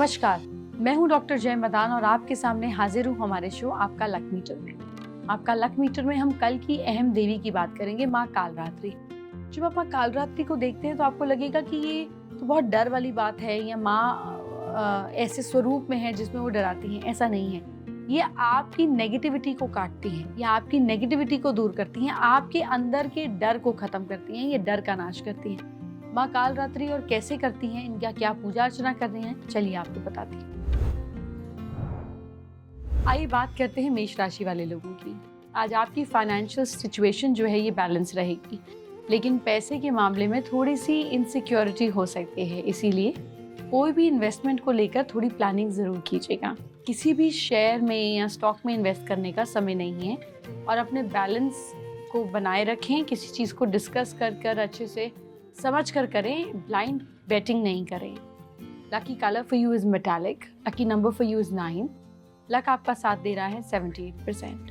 नमस्कार, मैं हूं डॉक्टर जय मदान और आपके सामने हाजिर हूं हमारे शो आपका लक मीटर में। आपका लक मीटर में हम कल की अहम देवी की बात करेंगे, माँ कालरात्रि। जब आप माँ कालरात्रि को देखते हैं तो आपको लगेगा कि ये तो बहुत डर वाली बात है, या माँ ऐसे स्वरूप में है जिसमें वो डराती हैं। ऐसा नहीं है। ये आपकी नेगेटिविटी को काटती हैं, या आपकी नेगेटिविटी को दूर करती हैं, आपके अंदर के डर को खत्म करती हैं, ये डर का नाश करती हैं। माँ कालरात्रि और कैसे करती हैं, इनका क्या पूजा अर्चना कर रही हैं, चलिए आपको बताती हूँ। आइए बात करते हैं मेष राशि वाले लोगों की। आज आपकी फाइनेंशियल सिचुएशन जो है ये बैलेंस रहेगी, लेकिन पैसे के मामले में थोड़ी सी इनसिक्योरिटी हो सकती है। इसीलिए कोई भी इन्वेस्टमेंट को लेकर थोड़ी प्लानिंग जरूर कीजिएगा। किसी भी शेयर में या स्टॉक में इन्वेस्ट करने का समय नहीं है, और अपने बैलेंस को बनाए रखें। किसी चीज़ को डिस्कस कर अच्छे से समझ कर करें, ब्लाइंड बेटिंग नहीं करें। Lucky colour for you is metallic, lucky number for you is 9। Luck आपका साथ दे रहा है 78%।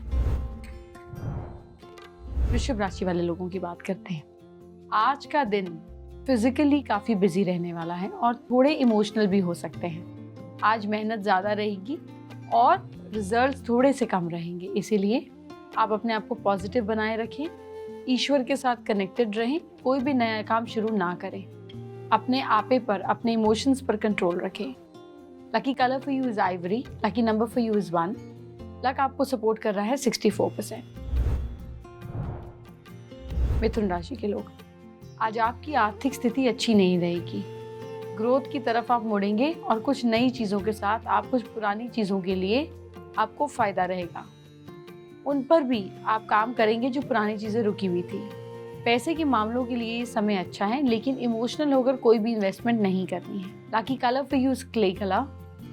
वृषभ राशि वाले लोगों की बात करते हैं। आज का दिन फिजिकली काफी बिजी रहने वाला है और थोड़े इमोशनल भी हो सकते हैं। आज मेहनत ज्यादा रहेगी और रिजल्ट्स थोड़े से कम रहेंगे, इसीलिए आप अपने आप को पॉजिटिव बनाए रखें। ईश्वर के साथ कनेक्टेड रहें। कोई भी नया काम शुरू ना करें। अपने आपे पर, अपने इमोशंस पर कंट्रोल रखें। Lucky colour for you is Ivory, lucky number for you is 1। Luck आपको सपोर्ट कर रहा है 64%। मिथुन राशि के लोग, आज आपकी आर्थिक स्थिति अच्छी नहीं रहेगी। ग्रोथ की तरफ आप मुड़ेंगे और कुछ नई चीजों के साथ आप कुछ पुरानी चीजों के लिए आपको फायदा रहेगा। उन पर भी आप काम करेंगे जो पुरानी चीजें रुकी हुई थी। पैसे के मामलों के लिए ये समय अच्छा है, लेकिन इमोशनल होकर कोई भी इन्वेस्टमेंट नहीं करनी है। Lucky colour for you is clay colour,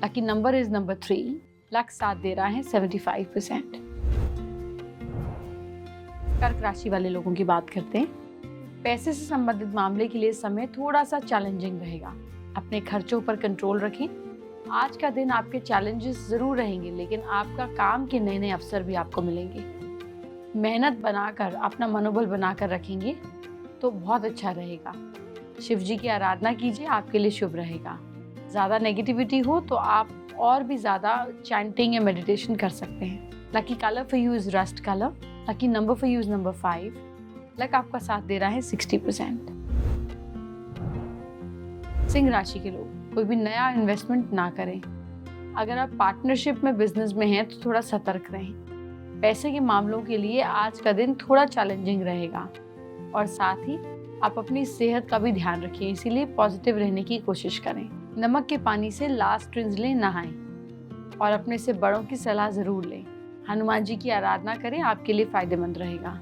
lucky number is number 3। Luck साथ दे रहा है 75%। कर्क राशि वाले लोगों की बात करते हैं। पैसे से संबंधित मामले के लिए समय थोड़ा सा चैलेंजिंग रहेगा। अपने खर्चों पर कंट्रोल रखें। आज का दिन आपके चैलेंजेस जरूर रहेंगे, लेकिन आपका काम के नए नए अवसर भी आपको मिलेंगे। मेहनत बनाकर, अपना मनोबल बनाकर रखेंगे तो बहुत अच्छा रहेगा। शिव जी की आराधना कीजिए, आपके लिए शुभ रहेगा। ज़्यादा नेगेटिविटी हो तो आप और भी ज़्यादा चैंटिंग या मेडिटेशन कर सकते हैं। Lucky colour for you is rust colour, lucky number for you is number 5। Luck आपका साथ दे रहा है 60%। सिंह राशि के लोग, कोई भी नया इन्वेस्टमेंट ना करें। अगर आप पार्टनरशिप में बिजनेस में हैं तो थोड़ा सतर्क रहें। पैसे के मामलों के लिए आज का दिन थोड़ा चैलेंजिंग रहेगा, और साथ ही आप अपनी सेहत का भी ध्यान रखें, इसीलिए पॉजिटिव रहने की कोशिश करें। नमक के पानी से लास्ट रिंज लें, नहाएं, और अपने से बड़ों की सलाह जरूर लें। हनुमान जी की आराधना करें, आपके लिए फायदेमंद रहेगा।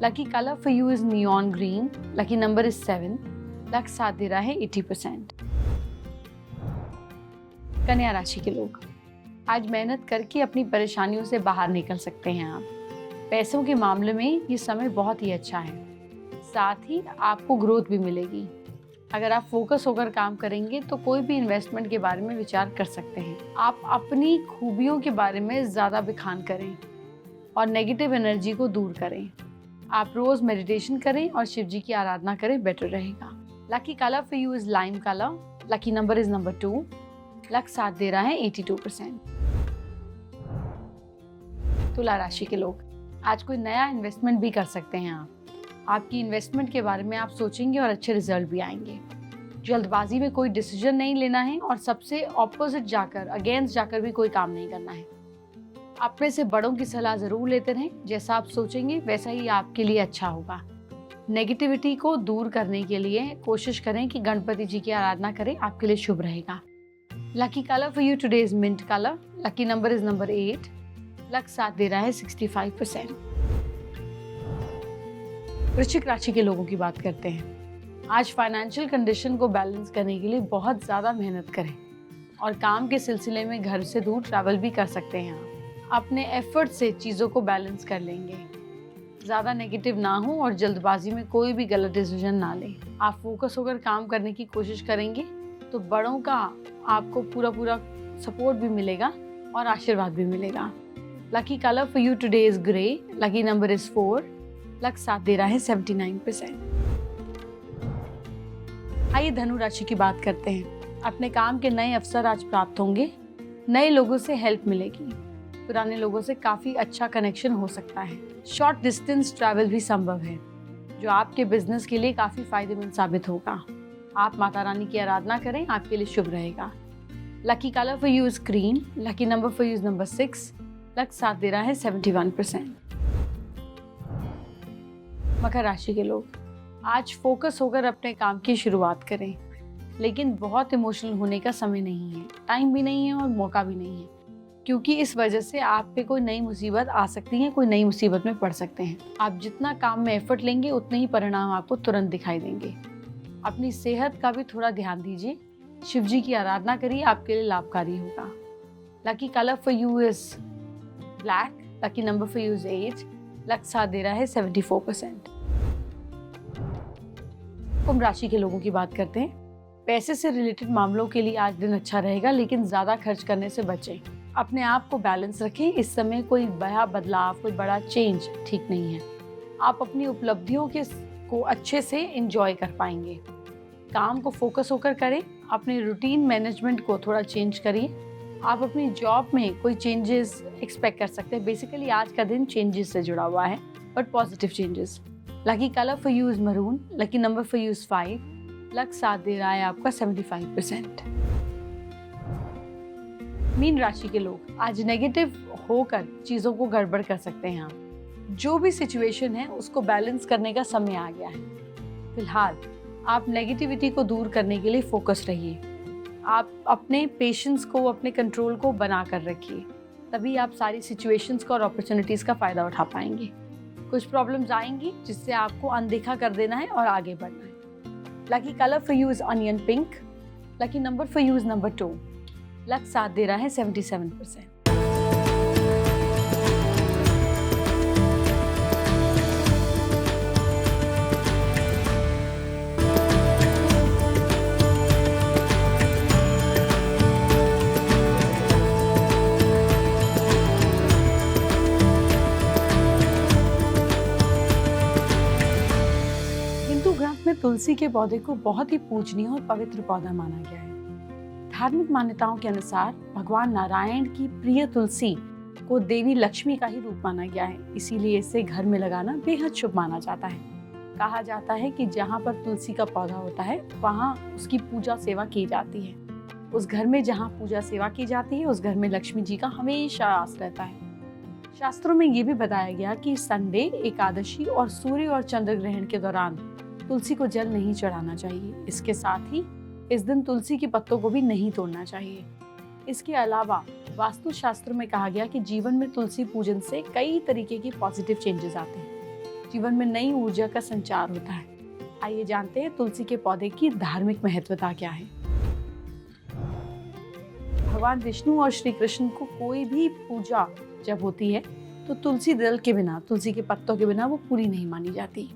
Lucky colour for you is neon green, lucky number is 7। Luck साथ दे रहा है 80%। कन्या राशि के लोग, आज मेहनत करके अपनी परेशानियों से बाहर निकल सकते हैं आप। पैसों के मामले में ये समय बहुत ही अच्छा है। साथ ही आपको ग्रोथ भी मिलेगी। अगर आप फोकस होकर काम करेंगे तो कोई भी इन्वेस्टमेंट के बारे में विचार कर सकते हैं। आप अपनी खूबियों के बारे में ज़्यादा बखान करें और नेगेटिव एनर्जी को दूर करें। आप रोज़ मेडिटेशन करें और शिव जी की आराधना करें, बेटर रहेगा। Lucky colour for you is lime colour, lucky number is number 2। Luck साथ दे रहा है 82%। तुला राशि के लोग, आज कोई नया इन्वेस्टमेंट भी कर सकते हैं आप। आपकी इन्वेस्टमेंट के बारे में आप सोचेंगे और अच्छे रिजल्ट भी आएंगे। जल्दबाजी में कोई डिसीजन नहीं लेना है, और सबसे ऑपोजिट जाकर, अगेंस्ट जाकर भी कोई काम नहीं करना है। अपने से बड़ों की सलाह जरूर लेते रहें। जैसा आप सोचेंगे वैसा ही आपके लिए अच्छा होगा। नेगेटिविटी को दूर करने के लिए कोशिश करें कि गणपति जी की आराधना करें, आपके लिए शुभ रहेगा। Lucky colour for you today is mint colour, lucky number is number 8। Luck साथ दे रहा है 65%। वृश्चिक राशि के लोगों की बात करते हैं। आज फाइनेंशियल कंडीशन को बैलेंस करने के लिए बहुत ज़्यादा मेहनत करें, और काम के सिलसिले में घर से दूर ट्रैवल भी कर सकते हैं आप। अपने एफर्ट से चीज़ों को बैलेंस कर लेंगे। ज़्यादा नेगेटिव ना हो और जल्दबाजी में कोई भी गलत डिसीजन ना लें। आप फोकस होकर काम करने की कोशिश करेंगे तो बड़ों का आपको पूरा सपोर्ट भी मिलेगा और आशीर्वाद भी मिलेगा। Lucky colour for you today is grey, lucky number is 4। Luck साथ दे रहा है 79%। आइए धनु राशि की बात करते हैं। अपने काम के नए अवसर आज प्राप्त होंगे। नए लोगों से हेल्प मिलेगी। पुराने लोगों से काफ़ी अच्छा कनेक्शन हो सकता है। शॉर्ट डिस्टेंस ट्रैवल भी संभव है, जो आपके बिजनेस के लिए काफ़ी फायदेमंद साबित होगा। आप माता रानी की आराधना करें, आपके लिए शुभ रहेगा। Lucky colour for you is green. Lucky number for you is number 6। Luck साथ दे रहा है 71%। मकर राशि के लोग आज फोकस होकर अपने काम की शुरुआत करें, लेकिन बहुत इमोशनल होने का समय नहीं है, टाइम भी नहीं है और मौका भी नहीं है, क्योंकि इस वजह से आप पे कोई नई मुसीबत आ सकती है, कोई नई मुसीबत में पड़ सकते हैं। आप जितना काम में एफर्ट लेंगे उतने ही परिणाम आपको तुरंत दिखाई देंगे। अपनी सेहत का भी थोड़ा ध्यान दीजिए। शिव जी की आराधना करिए, आपके लिए लाभकारी होगा। Lucky colour for you is black. Lucky number for you is 8। Luck साथ दे रहा है 74%। कुंभ राशि के लोगों की बात करते हैं। पैसे से रिलेटेड मामलों के लिए आज दिन अच्छा रहेगा, लेकिन ज्यादा खर्च करने से बचें। अपने आप को बैलेंस रखें। इस समय कोई बड़ा बदलाव, कोई बड़ा चेंज ठीक नहीं है। आप अपनी उपलब्धियों को अच्छे से एंजॉय कर पाएंगे। काम को फोकस होकर करें। अपने रूटीन मैनेजमेंट को थोड़ा चेंज करिए। आप अपनी जॉब में कोई चेंजेस एक्सपेक्ट कर सकते हैं। बेसिकली आज का दिन चेंजेस से जुड़ा हुआ है, but positive changes. Lucky colour for you is maroon. Lucky number for you is 5। Luck साथ दे रहा है आपका 75%। मीन राशि के लोग आज नेगेटिव होकर चीजों को गड़बड़ कर सकते हैं। आप जो भी सिचुएशन है उसको बैलेंस करने का समय आ गया है। फिलहाल आप नेगेटिविटी को दूर करने के लिए फोकस रहिए। आप अपने पेशेंस को, अपने कंट्रोल को बना कर रखिए, तभी आप सारी सिचुएशंस का और अपॉर्चुनिटीज का फायदा उठा पाएंगे। कुछ प्रॉब्लम्स आएंगी जिससे आपको अनदेखा कर देना है और आगे बढ़ना है। Lucky colour for you is onion pink. Lucky number for you is number 2। Luck साथ दे रहा है 77%। हिंदू ग्रंथ में तुलसी के पौधे को बहुत ही पूजनीय और पवित्र पौधा माना गया है। धार्मिक मान्यताओं के अनुसार भगवान नारायण की प्रिय तुलसी को देवी लक्ष्मी का ही रूप माना गया है, इसीलिए इसे घर में लगाना बेहद शुभ माना जाता है। कहा जाता है कि जहाँ पर तुलसी का पौधा होता है वहाँ उसकी पूजा सेवा की जाती है। उस घर में जहाँ पूजा सेवा की जाती है उस घर में लक्ष्मी जी का हमेशा वास रहता है। शास्त्रों में ये भी बताया गया कि संडे, एकादशी और सूर्य और चंद्र ग्रहण के दौरान तुलसी को जल नहीं चढ़ाना चाहिए। इसके साथ ही इस दिन तुलसी के पत्तों को भी नहीं तोड़ना चाहिए। इसके अलावा वास्तु शास्त्र में कहा गया कि जीवन में तुलसी पूजन से कई तरीके की पॉजिटिव चेंजेस आते हैं। जीवन में नई ऊर्जा का संचार होता है। आइए जानते हैं तुलसी के पौधे की धार्मिक महत्वता क्या है। भगवान विष्णु और श्री कृष्ण को कोई भी पूजा जब होती है तो तुलसी दल के बिना, तुलसी के पत्तों के बिना वो पूरी नहीं मानी जाती।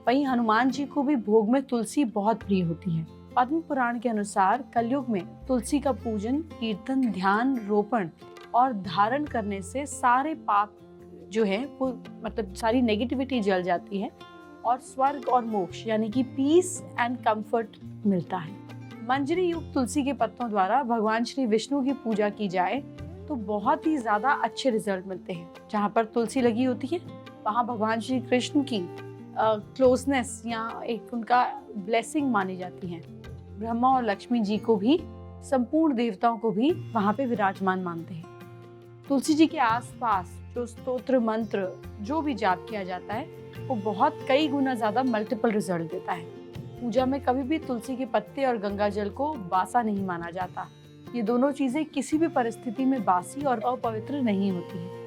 वहीं हनुमान जी को भी भोग में तुलसी बहुत प्रिय होती है। पद्म पुराण के अनुसार कलयुग में तुलसी का पूजन, कीर्तन, ध्यान, रोपण और धारण करने से सारे पाप जो है वो मतलब सारी नेगेटिविटी जल जाती है और स्वर्ग और मोक्ष यानी कि पीस एंड कंफर्ट मिलता है। मंजरी युक्त तुलसी के पत्तों द्वारा भगवान श्री विष्णु की पूजा की जाए तो बहुत ही ज्यादा अच्छे रिजल्ट मिलते हैं। जहाँ पर तुलसी लगी होती है वहाँ भगवान श्री कृष्ण की क्लोजनेस या एक उनका ब्लेसिंग मानी जाती है। ब्रह्मा और लक्ष्मी जी को भी, संपूर्ण देवताओं को भी वहाँ पे विराजमान मानते हैं। तुलसी जी के आसपास जो स्तोत्र मंत्र जो भी जाप किया जाता है वो बहुत कई गुना ज्यादा मल्टीपल रिजल्ट देता है। पूजा में कभी भी तुलसी के पत्ते और गंगा जल को बासा नहीं माना जाता। ये दोनों चीजें किसी भी परिस्थिति में बासी और अपवित्र नहीं होती है।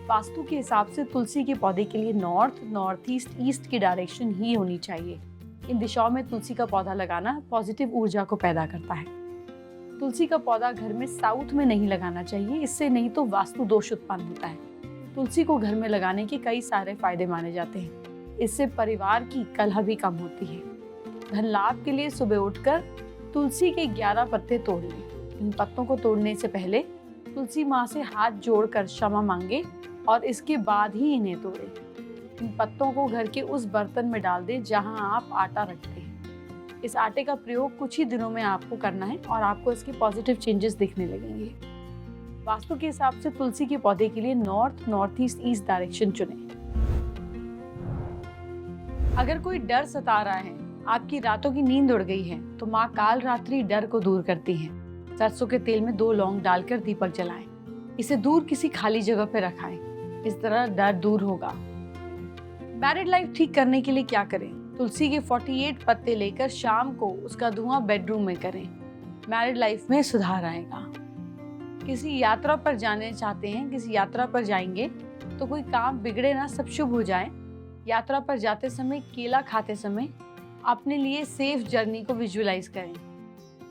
वास्तु के हिसाब से तुलसी के पौधे के लिए नॉर्थ, नॉर्थ ईस्ट, ईस्ट की डायरेक्शन ही होनी चाहिए। इन दिशाओं में तुलसी का पौधा लगाना पॉजिटिव ऊर्जा को पैदा करता है। तुलसी का पौधा घर में साउथ में नहीं लगाना चाहिए, इससे नहीं तो वास्तु दोष उत्पन्न होता है। तुलसी को घर में लगाने के कई सारे फायदे माने जाते हैं। इससे परिवार की कलह भी कम होती है। धन लाभ के लिए सुबह उठकर तुलसी के 11 पत्ते तोड़ लें। इन पत्तों को तोड़ने से पहले तुलसी माँ से हाथ जोड़कर क्षमा मांगे और इसके बाद ही इन्हें तोड़ें। इन पत्तों को घर के उस बर्तन में डाल दें जहां आप आटा रखते हैं। इस आटे का प्रयोग कुछ ही दिनों में आपको करना है और आपको इसके पॉजिटिव चेंजेस दिखने लगेंगे। वास्तु के हिसाब से तुलसी के पौधे के लिए north, north east, east direction चुनें। अगर कोई डर सता रहा है, आपकी रातों की नींद उड़ गई है, तो माँ काल रात्रि डर को दूर करती है। सरसों के तेल में 2 लौंग डालकर दीपक जलाएं। इसे दूर किसी खाली जगह पर रखाएं। इस तरह डर दूर होगा। मैरिड लाइफ ठीक करने के लिए क्या करें? तुलसी के 48 पत्ते लेकर शाम को उसका धुआं बेडरूम में करें। मैरिड लाइफ में सुधार आएगा। किसी यात्रा पर जाने चाहते हैं, किसी यात्रा पर जाएंगे तो कोई काम बिगड़े ना, सब शुभ हो जाए। यात्रा पर जाते समय, केला खाते समय अपने लिए सेफ जर्नी को विजुअलाइज करें।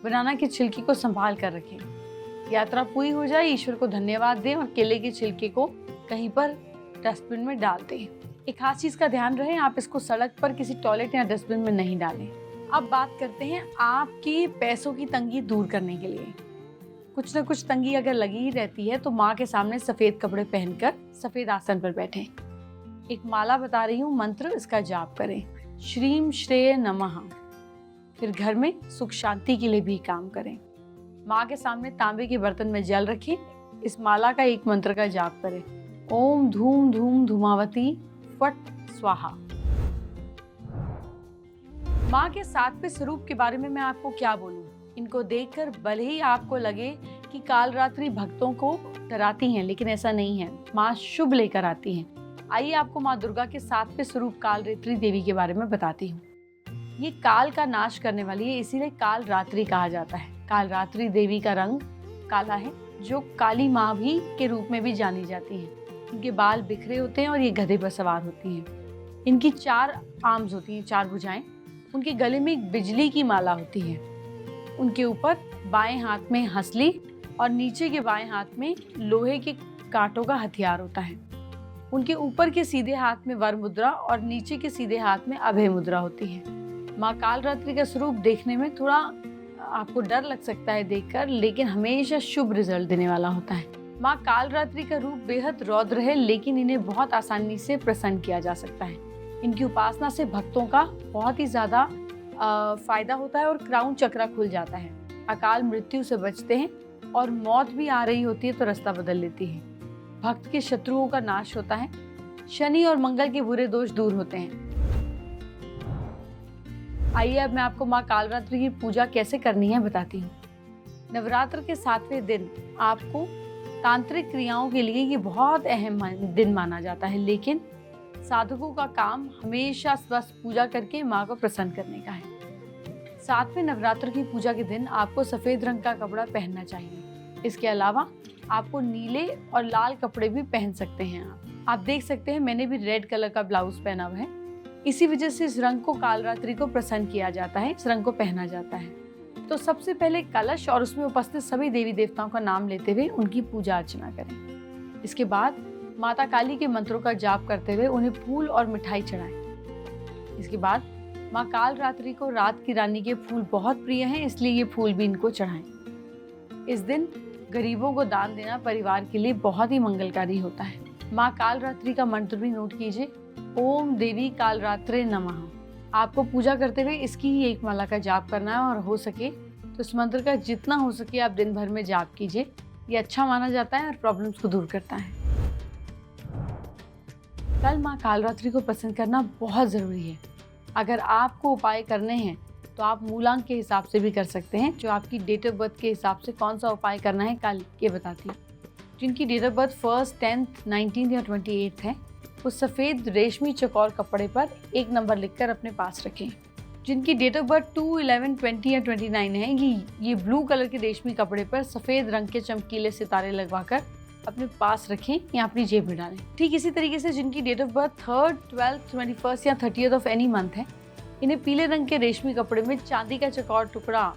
बनाना की छिलकी को संभाल कर रखें। यात्रा पूरी हो जाए, ईश्वर को धन्यवाद दें और केले के छिलके को कहीं पर डस्टबिन में डाल दें। एक खास चीज का ध्यान रहे, आप इसको सड़क पर किसी टॉयलेट या डस्टबिन में नहीं डालें। अब बात करते हैं आपकी पैसों की तंगी दूर करने के लिए। कुछ न कुछ तंगी अगर लगी ही रहती है तो माँ के सामने सफेद कपड़े पहनकर सफेद आसन पर बैठें। एक माला बता रही हूँ, मंत्र, इसका जाप करें, श्रीम श्रेय नमः। फिर घर में सुख शांति के लिए भी काम करें। माँ के सामने तांबे के बर्तन में जल रखें। इस माला का एक मंत्र का जाप करें, ओम धूम धूम धूमावती फट स्वाहा। माँ के 7वें स्वरूप के बारे में मैं आपको क्या बोलूं? इनको देखकर भले ही आपको लगे कि कालरात्रि भक्तों को डराती हैं, लेकिन ऐसा नहीं है। माँ शुभ लेकर आती हैं। आइए आपको माँ दुर्गा के 7वें स्वरूप कालरात्रि देवी के बारे में बताती हूँ। ये काल का नाश करने वाली है, इसीलिए कालरात्रि कहा जाता है। कालरात्रि देवी का रंग काला है, जो काली माँ भी के रूप में भी जानी जाती है। इनके बाल बिखरे होते हैं और ये गधे पर सवार होती हैं। इनकी 4 आर्म्स होती हैं, 4 भुजाएं। उनके गले में एक बिजली की माला होती है। उनके ऊपर बाएं हाथ में हंसली और नीचे के बाएं हाथ में लोहे के कांटों का हथियार होता है। उनके ऊपर के सीधे हाथ में वर मुद्रा और नीचे के सीधे हाथ में अभय मुद्रा होती है। माँ कालरात्रि का स्वरूप देखने में थोड़ा आपको डर लग सकता है देखकर, लेकिन हमेशा शुभ रिजल्ट देने वाला होता है। माँ कालरात्रि का रूप बेहद रौद्र है, लेकिन इन्हें बहुत आसानी से प्रसन्न किया जा सकता है। इनकी उपासना से भक्तों का बहुत ही ज्यादा फायदा होता है और क्राउन चक्र खुल जाता है। अकाल मृत्यु से बचते हैं और मौत भी आ रही होती है तो रास्ता बदल लेती है। भक्त के शत्रुओं का नाश होता है। शनि और मंगल के बुरे दोष दूर होते हैं। आइए अब मैं आपको माँ कालरात्रि की पूजा कैसे करनी है बताती हूँ। नवरात्र के 7वें दिन आपको तांत्रिक क्रियाओं के लिए ये बहुत अहम दिन माना जाता है, लेकिन साधकों का काम हमेशा बस पूजा करके माँ को प्रसन्न करने का है। 7वें नवरात्र की पूजा के दिन आपको सफेद रंग का कपड़ा पहनना चाहिए। इसके अलावा आपको नीले और लाल कपड़े भी पहन सकते हैं। आप देख सकते हैं मैंने भी रेड कलर का ब्लाउज पहना हुआ है। इसी वजह से इस रंग को कालरात्रि को प्रसन्न किया जाता है, इस रंग को पहना जाता है। तो सबसे पहले कलश और उसमें उपस्थित सभी देवी देवताओं का नाम लेते हुए उनकी पूजा अर्चना करें। इसके बाद माता काली के मंत्रों का जाप करते हुए उन्हें फूल और मिठाई चढ़ाएं। इसके बाद माँ कालरात्रि को रात की रानी के फूल बहुत प्रिय हैं, इसलिए ये फूल भी इनको चढ़ाएं। इस दिन गरीबों को दान देना परिवार के लिए बहुत ही मंगलकारी होता है। माँ कालरात्रि का मंत्र भी नोट कीजिए, ओम देवी कालरात्रे नमः। आपको पूजा करते हुए इसकी ही एक माला का जाप करना है और हो सके तो इस मंत्र का जितना हो सके आप दिन भर में जाप कीजिए। ये अच्छा माना जाता है और प्रॉब्लम्स को दूर करता है। कल माँ कालरात्रि को प्रसन्न करना बहुत ज़रूरी है। अगर आपको उपाय करने हैं तो आप मूलांक के हिसाब से भी कर सकते हैं। जो आपकी डेट ऑफ बर्थ के हिसाब से कौन सा उपाय करना है कल ये बताती हूँ। जिनकी डेट ऑफ बर्थ 1, 10, 19 या 28 है वो सफ़ेद रेशमी चौकोर कपड़े पर 1 नंबर लिखकर अपने पास रखें। जिनकी डेट ऑफ बर्थ 2, 11, 20 या 29 है ये ब्लू कलर के रेशमी कपड़े पर सफ़ेद रंग के चमकीले सितारे लगवाकर अपने पास रखें या अपनी जेब में डालें। ठीक इसी तरीके से जिनकी डेट ऑफ बर्थ 3, 12, 21 या 30 ऑफ एनी मंथ है, इन्हें पीले रंग के रेशमी कपड़े में चांदी का चौकोर टुकड़ा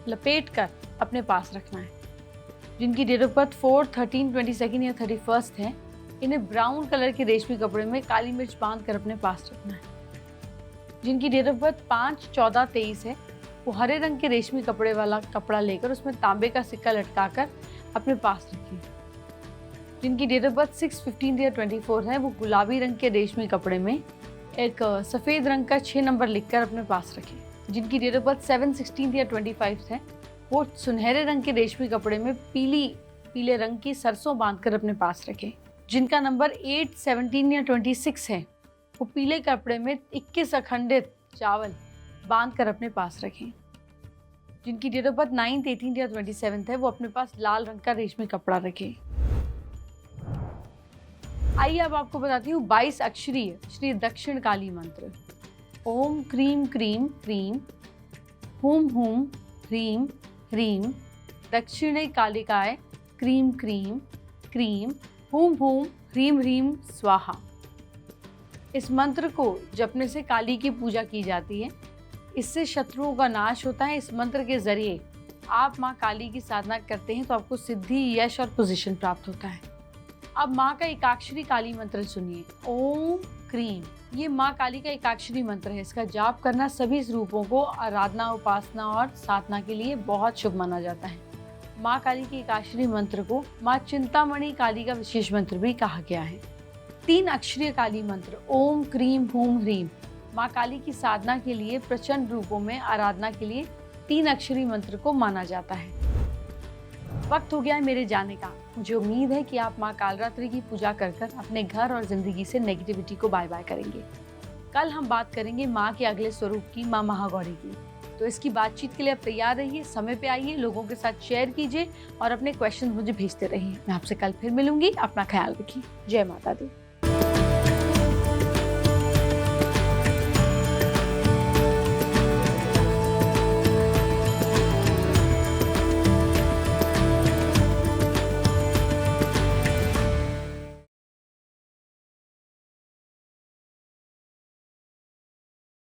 लपेट कर अपने पास रखना है। जिनकी डेट ऑफ बर्थ 4, 13, 22 या 31 है, इन्हें ब्राउन कलर के रेशमी कपड़े में काली मिर्च बांध कर अपने पास रखना है। जिनकी डेट ऑफ बर्थ 5, 14, 23 है, वो हरे रंग के रेशमी कपड़े वाला कपड़ा लेकर उसमें तांबे का सिक्का लटकाकर अपने पास रखें। जिनकी डेट ऑफ बर्थ 6, 15 या 24 है, वो गुलाबी रंग के रेशमी कपड़े में एक सफ़ेद रंग का 6 नंबर लिखकर अपने पास रखें। जिनकी डेट ऑफ बर्थ 7/16 या 25 है, वो सुनहरे रंग के रेशमी कपड़े में पीले रंग की सरसों बांधकर अपने पास रखें। जिनका नंबर 8, 17 या 26 है, वो पीले कपड़े में 21 अखंडित चावल बांधकर अपने पास रखें। जिनकी डेट ऑफ बर्थ 9, 18 या 27 है, वो अपने पास लाल रंग का रेशमी कपड़ा रखें। आइए अब आपको बताती हूँ 22 अक्षरीय श्री दक्षिण काली मंत्र। ओम क्रीम क्रीम क्रीम हुम हुम ह्रीम ह्रीम दक्षिणे कालिकाय क्रीम क्रीम क्रीम हुम हुम ह्रीम ह्रीम स्वाहा। इस मंत्र को जपने से काली की पूजा की जाती है। इससे शत्रुओं का नाश होता है। इस मंत्र के जरिए आप माँ काली की साधना करते हैं तो आपको सिद्धि, यश और पोजीशन प्राप्त होता है। अब माँ का एकाक्षरी काली मंत्र सुनिए। ओम क्रीम, ये माँ काली का एकाक्षरी मंत्र है। इसका जाप करना सभी रूपों को आराधना, उपासना और साधना के लिए बहुत शुभ माना जाता है। माँ काली के एकाक्षरी मंत्र को माँ चिंतामणि काली का विशेष मंत्र भी कहा गया है। 3 अक्षरीय काली मंत्र ओम क्रीम हुम ह्रीम माँ काली की साधना के लिए प्रचंड रूपों में आराधना के लिए 3 अक्षरी मंत्र को माना जाता है। वक्त हो गया है मेरे जाने का। मुझे उम्मीद है कि आप माँ कालरात्रि की पूजा कर अपने घर और जिंदगी से नेगेटिविटी को बाय बाय करेंगे। कल हम बात करेंगे माँ के अगले स्वरूप की, माँ महागौरी की। तो इसकी बातचीत के लिए आप तैयार रहिए, समय पे आइए, लोगों के साथ शेयर कीजिए और अपने क्वेश्चन मुझे भेजते रहिए। मैं आपसे कल फिर मिलूंगी। अपना ख्याल रखिए। जय माता दी।